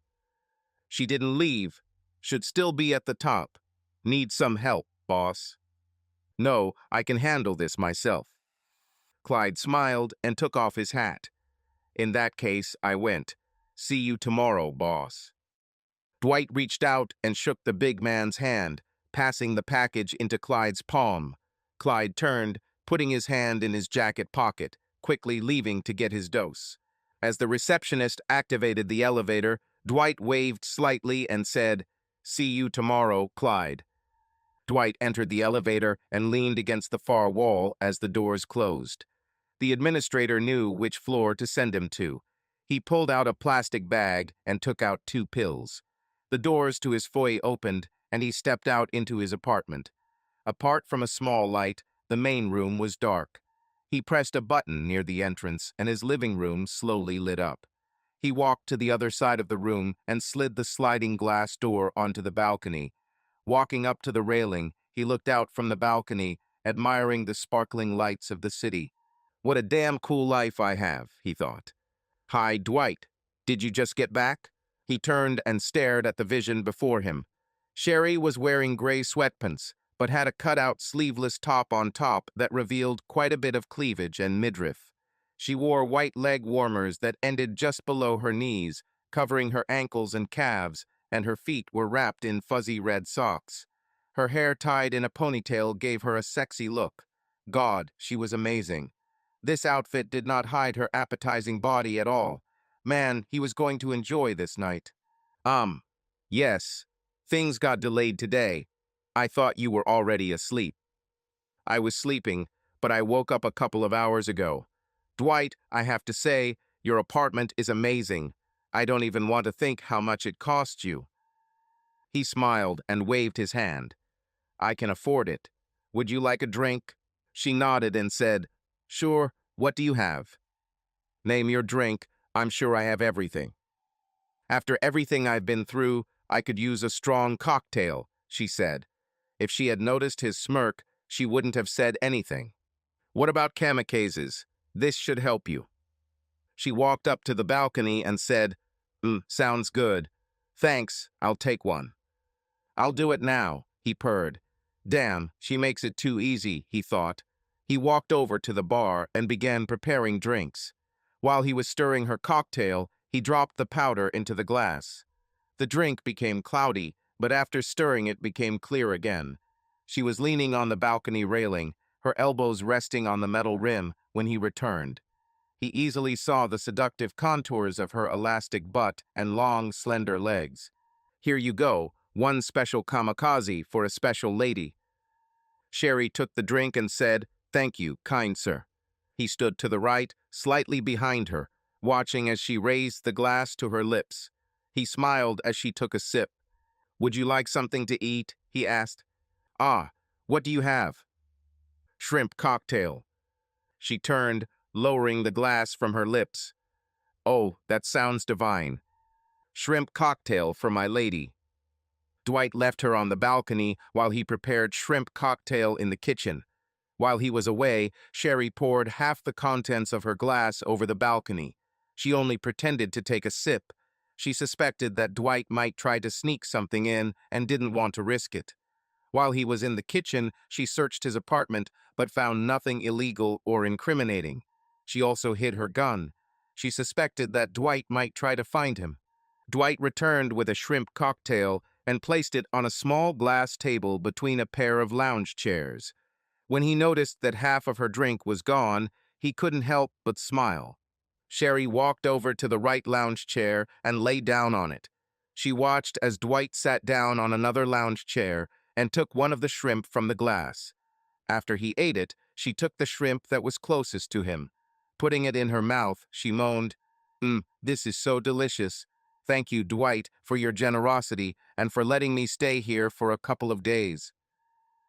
She didn't leave. Should still be at the top. Need some help, boss. No, I can handle this myself. Clyde smiled and took off his hat. In that case, I went. See you tomorrow, boss. Dwight reached out and shook the big man's hand, passing the package into Clyde's palm. Clyde turned, putting his hand in his jacket pocket, quickly leaving to get his dose. As the receptionist activated the elevator, Dwight waved slightly and said, See you tomorrow, Clyde. Dwight entered the elevator and leaned against the far wall as the doors closed. The administrator knew which floor to send him to. He pulled out a plastic bag and took out 2 pills. The doors to his foyer opened, and he stepped out into his apartment. Apart from a small light, the main room was dark. He pressed a button near the entrance, and his living room slowly lit up. He walked to the other side of the room and slid the sliding glass door onto the balcony. Walking up to the railing, he looked out from the balcony, admiring the sparkling lights of the city. What a damn cool life I have, he thought. Hi, Dwight. Did you just get back? He turned and stared at the vision before him. Sherry was wearing gray sweatpants, but had a cutout sleeveless top on top that revealed quite a bit of cleavage and midriff. She wore white leg warmers that ended just below her knees, covering her ankles and calves, and her feet were wrapped in fuzzy red socks. Her hair tied in a ponytail gave her a sexy look. God, she was amazing. This outfit did not hide her appetizing body at all. Man, he was going to enjoy this night. Yes. Things got delayed today. I thought you were already asleep. I was sleeping, but I woke up a couple of hours ago. Dwight, I have to say, your apartment is amazing. I don't even want to think how much it cost you. He smiled and waved his hand. I can afford it. Would you like a drink? She nodded and said, Sure, what do you have? Name your drink. I'm sure I have everything. After everything I've been through, I could use a strong cocktail, she said. If she had noticed his smirk, she wouldn't have said anything. What about kamikazes? This should help you. She walked up to the balcony and said, sounds good. Thanks, I'll take one. I'll do it now, he purred. Damn, she makes it too easy, he thought. He walked over to the bar and began preparing drinks. While he was stirring her cocktail, he dropped the powder into the glass. The drink became cloudy, but after stirring it became clear again. She was leaning on the balcony railing, her elbows resting on the metal rim, when he returned. He easily saw the seductive contours of her elastic butt and long, slender legs. Here you go, one special kamikaze for a special lady. Sherry took the drink and said, "Thank you, kind sir." He stood to the right, slightly behind her, watching as she raised the glass to her lips. He smiled as she took a sip. "Would you like something to eat?" he asked. "Ah, what do you have?" "Shrimp cocktail." She turned, lowering the glass from her lips. "Oh, that sounds divine. Shrimp cocktail for my lady." Dwight left her on the balcony while he prepared shrimp cocktail in the kitchen. While he was away, Sherry poured half the contents of her glass over the balcony. She only pretended to take a sip. She suspected that Dwight might try to sneak something in and didn't want to risk it. While he was in the kitchen, she searched his apartment but found nothing illegal or incriminating. She also hid her gun. She suspected that Dwight might try to find him. Dwight returned with a shrimp cocktail and placed it on a small glass table between a pair of lounge chairs. When he noticed that half of her drink was gone, he couldn't help but smile. Sherry walked over to the right lounge chair and lay down on it. She watched as Dwight sat down on another lounge chair and took one of the shrimp from the glass. After he ate it, she took the shrimp that was closest to him. Putting it in her mouth, she moaned, this is so delicious. Thank you, Dwight, for your generosity and for letting me stay here for a couple of days."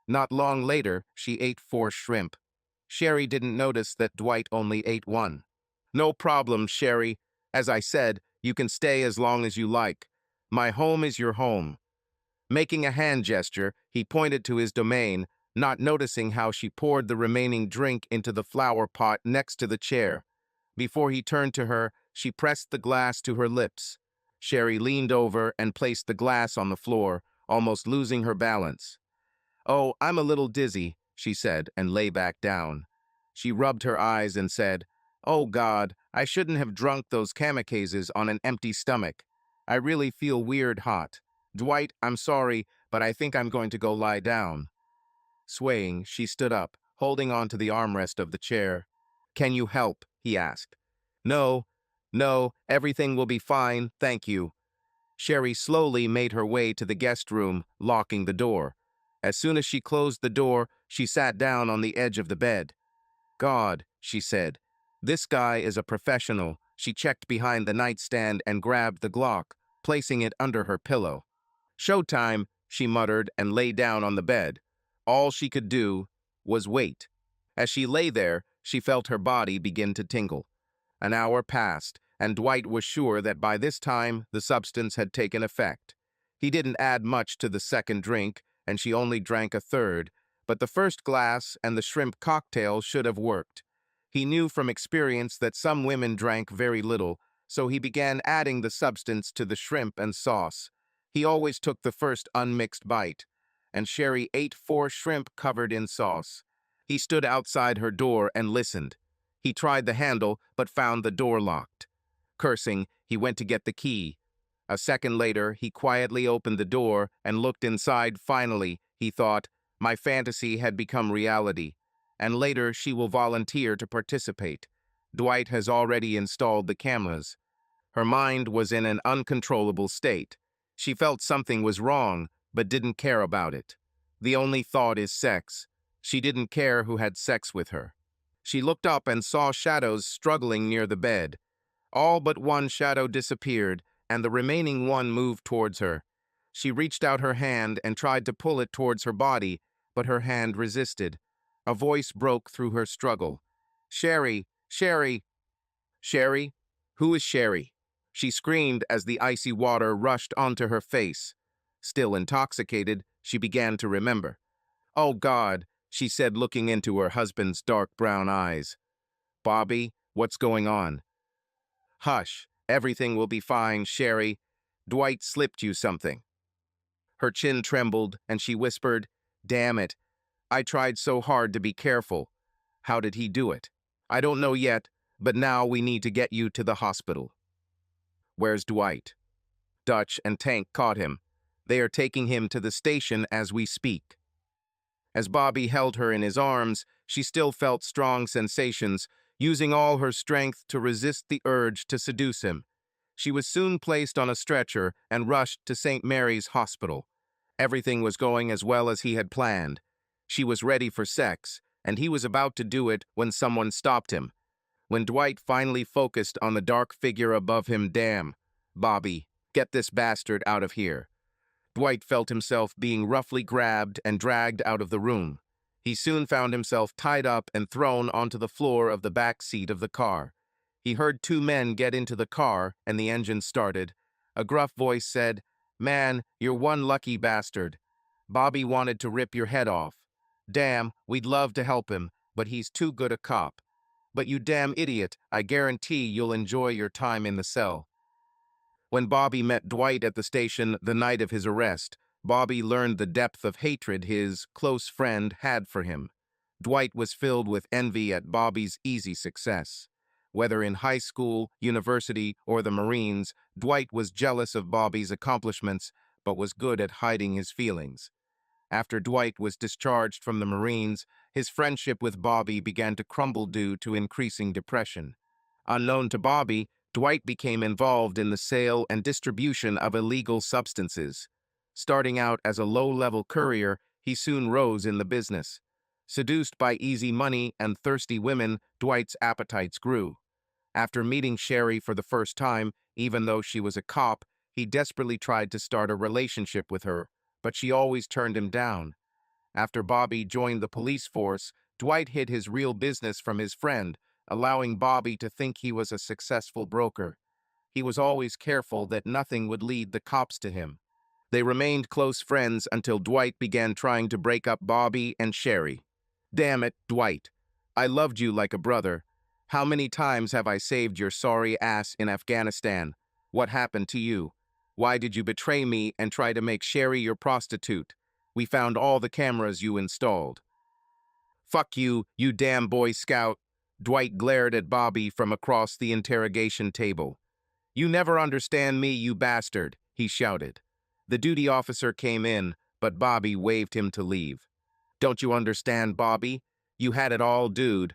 Not long later, she ate 4 shrimp. Sherry didn't notice that Dwight only ate 1. "No problem, Sherry. As I said, you can stay as long as you like. My home is your home." Making a hand gesture, he pointed to his domain, not noticing how she poured the remaining drink into the flower pot next to the chair. Before he turned to her, she pressed the glass to her lips. Sherry leaned over and placed the glass on the floor, almost losing her balance. "Oh, I'm a little dizzy," she said, and lay back down. She rubbed her eyes and said, "Oh God, I shouldn't have drunk those kamikazes on an empty stomach. I really feel weird hot. Dwight, I'm sorry, but I think I'm going to go lie down." Swaying, she stood up, holding on to the armrest of the chair. "Can you help?" he asked. No, everything will be fine, thank you." Sherry slowly made her way to the guest room, locking the door. As soon as she closed the door, she sat down on the edge of the bed. "God," she said, "this guy is a professional." She checked behind the nightstand and grabbed the Glock, placing it under her pillow. "Showtime," she muttered and lay down on the bed. All she could do was wait. As she lay there, she felt her body begin to tingle. An hour passed, and Dwight was sure that by this time the substance had taken effect. He didn't add much to the second drink, and she only drank a third, but the first glass and the shrimp cocktail should have worked. He knew from experience that some women drank very little, so he began adding the substance to the shrimp and sauce. He always took the first unmixed bite, and Sherry ate 4 shrimp covered in sauce. He stood outside her door and listened. He tried the handle, but found the door locked. Cursing, he went to get the key. A second later, he quietly opened the door and looked inside. Finally, he thought, my fantasy had become reality, and later she will volunteer to participate. Dwight has already installed the cameras. Her mind was in an uncontrollable state. She felt something was wrong, but didn't care about it. The only thought is sex. She didn't care who had sex with her. She looked up and saw shadows struggling near the bed. All but one shadow disappeared, and the remaining one moved towards her. She reached out her hand and tried to pull it towards her body, but her hand resisted. A voice broke through her struggle. "Sherry! Sherry! Sherry? Who is Sherry?" She screamed as the icy water rushed onto her face. Still intoxicated, she began to remember. "Oh God," she said, looking into her husband's dark brown eyes. "Bobby, what's going on?" Hush, everything will be fine, Sherry. Dwight slipped you something. Her chin trembled, and she whispered, Damn it, I tried so hard to be careful. How did he do it? I don't know yet, but now we need to get you to the hospital. Where's Dwight? Dutch and Tank caught him. They are taking him to the station as we speak. As Bobby held her in his arms, she still felt strong sensations, using all her strength to resist the urge to seduce him. She was soon placed on a stretcher and rushed to St. Mary's Hospital. Everything was going as well as he had planned. She was ready for sex, and he was about to do it when someone stopped him. When Dwight finally focused on the dark figure above him, damn, Bobby, get this bastard out of here. Dwight felt himself being roughly grabbed and dragged out of the room. He soon found himself tied up and thrown onto the floor of the back seat of the car. He heard two men get into the car and the engine started. A gruff voice said, Man, you're one lucky bastard. Bobby wanted to rip your head off. Damn, we'd love to help him, but he's too good a cop. But you damn idiot, I guarantee you'll enjoy your time in the cell. When Bobby met Dwight at the station the night of his arrest, Bobby learned the depth of hatred his close friend had for him. Dwight was filled with envy at Bobby's easy success. Whether in high school, university, or the Marines, Dwight was jealous of Bobby's accomplishments, but was good at hiding his feelings. After Dwight was discharged from the Marines, his friendship with Bobby began to crumble due to increasing depression. Unknown to Bobby, Dwight became involved in the sale and distribution of illegal substances. Starting out as a low-level courier, he soon rose in the business. Seduced by easy money and thirsty women, Dwight's appetites grew. After meeting Sherry for the first time, even though she was a cop, he desperately tried to start a relationship with her, but she always turned him down. After Bobby joined the police force, Dwight hid his real business from his friend, allowing Bobby to think he was a successful broker. He was always careful that nothing would lead the cops to him. They remained close friends until Dwight began trying to break up Bobby and Sherry. Damn it, Dwight. I loved you like a brother. How many times have I saved your sorry ass in Afghanistan? What happened to you? Why did you betray me and try to make Sherry your prostitute? We found all the cameras you installed. Fuck you, you damn Boy Scout. Dwight glared at Bobby from across the interrogation table. You never understand me, you bastard, he shouted. The duty officer came in, but Bobby waved him to leave. Don't you understand, Bobby? You had it all, dude.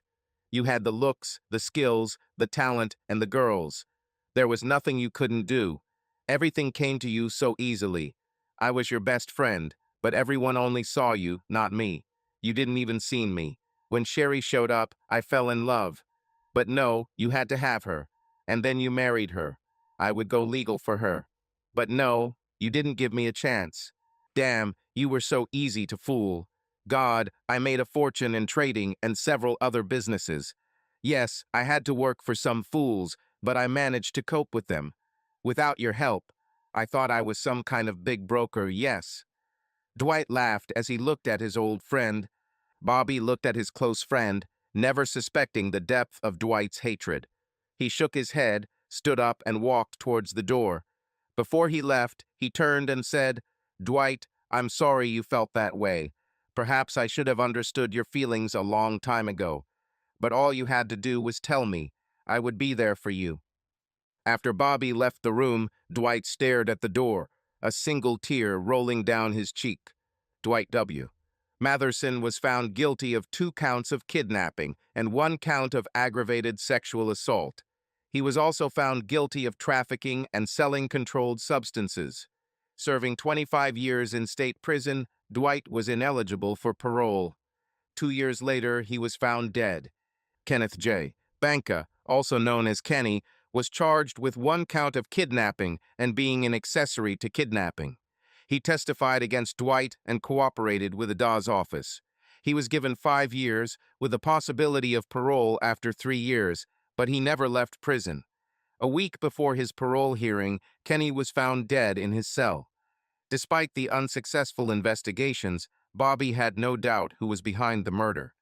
You had the looks, the skills, the talent, and the girls. There was nothing you couldn't do. Everything came to you so easily. I was your best friend, but everyone only saw you, not me. You didn't even see me. When Sherry showed up, I fell in love. But no, you had to have her. And then you married her. I would go legal for her. But no, you didn't give me a chance. Damn, you were so easy to fool. God, I made a fortune in trading and several other businesses. Yes, I had to work for some fools, but I managed to cope with them. Without your help, I thought I was some kind of big broker, yes. Dwight laughed as he looked at his old friend. Bobby looked at his close friend, never suspecting the depth of Dwight's hatred. He shook his head, stood up, and walked towards the door. Before he left, he turned and said, Dwight, I'm sorry you felt that way. Perhaps I should have understood your feelings a long time ago. But all you had to do was tell me. I would be there for you. After Bobby left the room, Dwight stared at the door, a single tear rolling down his cheek. Dwight W. Matherson was found guilty of 2 counts of kidnapping and 1 count of aggravated sexual assault. He was also found guilty of trafficking and selling controlled substances. Serving 25 years in state prison, Dwight was ineligible for parole. 2 years later, he was found dead. Kenneth J. Banka, also known as Kenny, was charged with 1 count of kidnapping and being an accessory to kidnapping. He testified against Dwight and cooperated with the Dawes office. He was given 5 years, with the possibility of parole after 3 years, but he never left prison. A week before his parole hearing, Kenny was found dead in his cell. Despite the unsuccessful investigations, Bobby had no doubt who was behind the murder.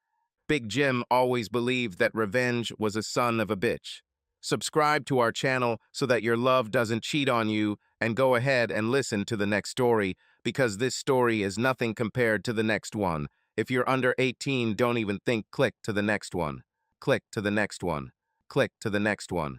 Big Jim always believed that revenge was a son of a bitch. Subscribe to our channel so that your love doesn't cheat on you, and go ahead and listen to the next story, because this story is nothing compared to the next one. If you're under 18, don't even think. Click to the next one. Click to the next one. Click to the next one.